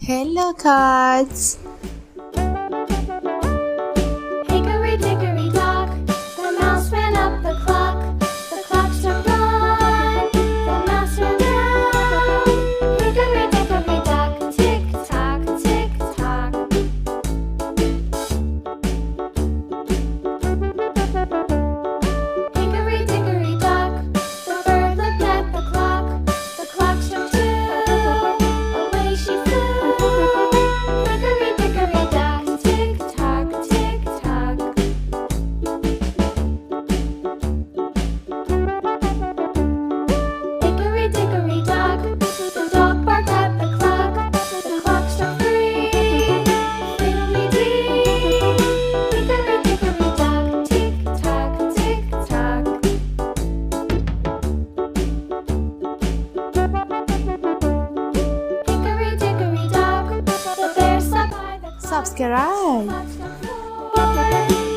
Hello, cards. Hickory dickory dock, the mouse ran up the clock. The clock struck one, the mouse ran down. Hickory dickory dock, tick tock, tick tock. Hickory dickory dock, the bird looked at the clock. The clock struck two, away she flew. Hickory dickory dock, tick tock, tick tock. Hickory dickory dock, the dog barked at the clock. The clock struck three, fiddly-dee. Hickory dickory dock, tick tock, tick tock. Hickory dickory dock, the bear sat by the clock. Subscribe. Clock struck four,